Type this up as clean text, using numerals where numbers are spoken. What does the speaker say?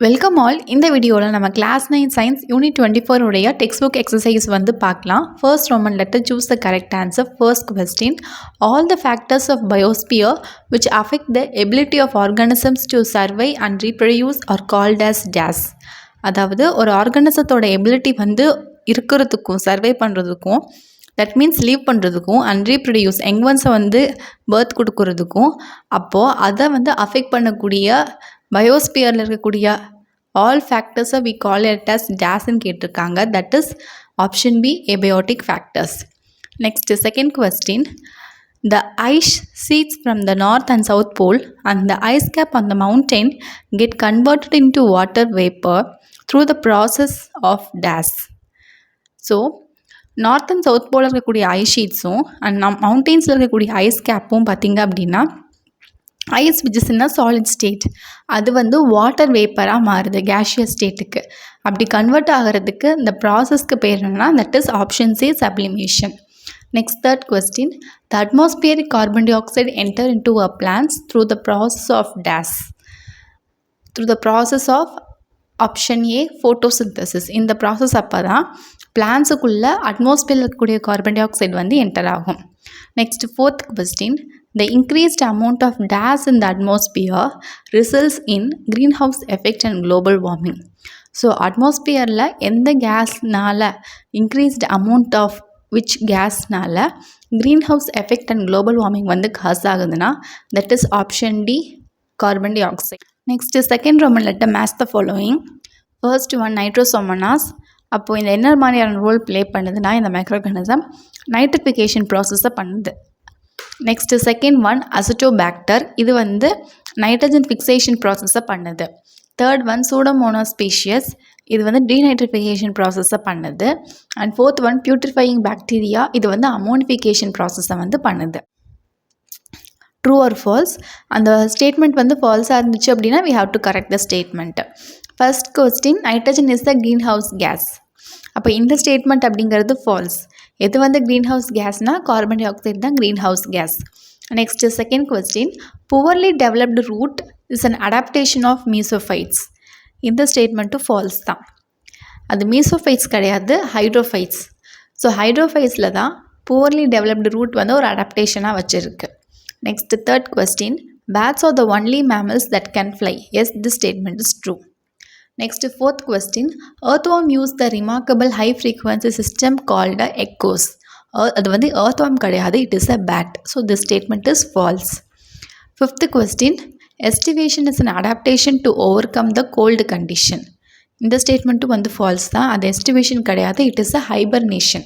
Welcome all. இந்த வீடியோவில் நம்ம கிளாஸ் 9 சயின்ஸ் யூனிட் 24 உடைய டெக்ஸ்ட் புக் எக்ஸசைஸ் வந்து பார்க்கலாம். First Roman letter choose the correct answer. First question, all the factors of biosphere which affect the ability of organisms to survive and reproduce are called as dash. அதாவது ஒரு ஆர்கானிசத்தோட ability வந்து இருக்கிறதுக்கும் சர்வை பண்ணுறதுக்கும், that means leave பண்ணுறதுக்கும் and reproduce எங்வன்ஸை வந்து birth கொடுக்கறதுக்கும், அப்போது அதை வந்து அஃபெக்ட் பண்ணக்கூடிய பயோஸ்பியரில் இருக்கக்கூடிய ஆல் ஃபேக்டர்ஸை வி கால் இட் அஸ் டேஸ்ன்னு கேட்டிருக்காங்க. That is option B, abiotic factors. Next second question, the ice sheets from the north and south pole and the ice cap on the mountain get converted into water vapor through the process of dash. So north and south pole இருக்கக்கூடிய ice ஷீட்ஸும் and மவுண்டெயின்ஸில் இருக்கக்கூடிய ice கேப்பும் பார்த்திங்க அப்படின்னா ice which is in a solid state அது வந்து water வேப்பராக மாறுது gaseous ஸ்டேட்டுக்கு. அப்படி கன்வெர்ட் ஆகிறதுக்கு இந்த ப்ராசஸ்க்கு பேர் என்னன்னா, that is option C, sublimation. Next third question, the atmospheric carbon dioxide enter into our plants through the process of dash. Through the process of option A, photosynthesis. இந்த process அப்போ தான் பிளான்ஸுக்குள்ளே அட்மாஸ்பியரில் இருக்கக்கூடிய கார்பன் டை ஆக்சைடு வந்து enter ஆகும். Next fourth question, the increased amount of gas in the atmosphere results in greenhouse effect and global warming. So அட்மாஸ்பியரில் எந்த கேஸ்னால் increased amount of which கேஸ்னால் greenhouse effect and global warming வந்து cause ஆகுதுன்னா, that is option D, carbon dioxide. Next second roman letter match the following. First one nitrosomonas. அப்போது இந்த என்ன மாதிரியான ரோல் ப்ளே பண்ணுதுன்னா, இந்த மைக்ரோஆர்கானிசம் நைட்ரிஃபிகேஷன் ப்ராசஸை பண்ணுது. Next second one acetobacter. இது வந்து நைட்ரஜன் ஃபிக்சேஷன் ப்ராசஸை பண்ணுது. Third one pseudomonas species. இது வந்து டீநைட்ரிஃபிகேஷன் ப்ராசஸை பண்ணுது. And fourth one putrefying bacteria. இது வந்து அமோனிஃபிகேஷன் ப்ராசஸை வந்து பண்ணுது. True or false? அந்த ஸ்டேட்மெண்ட் வந்து ஃபால்ஸாக இருந்துச்சு அப்படின்னா we have to correct the statement. First question, nitrogen is the greenhouse gas. அப்போ இந்த ஸ்டேட்மெண்ட் அப்படிங்கிறது ஃபால்ஸ். எது வந்து க்ரீன் ஹவுஸ் கேஸ்னால் கார்பன் டை ஆக்சைடு தான் greenhouse gas. Next second question, poorly developed root is an adaptation of mesophytes. இந்த ஸ்டேட்மெண்ட்டும் falls தான். அது மீசோஃபைட்ஸ் கிடையாது, ஹைட்ரோஃபைட்ஸ். ஸோ ஹைட்ரோஃபைட்ஸில் தான் புவர்லி டெவலப்டு ரூட் வந்து ஒரு அடாப்டேஷனாக வச்சுருக்கு. Next third question, bats are the only mammals that can fly. Yes, this statement is true. Next fourth question, earthworm use the remarkable high frequency system called echoes. அது வந்து earthworm கிடையாது, it is a bat. So this statement is false. Fifth question, estivation is an adaptation to overcome the cold condition. இந்த ஸ்டேட்மெண்ட்டும் வந்து falls தான். அது aestivation கிடையாது, it is a hibernation.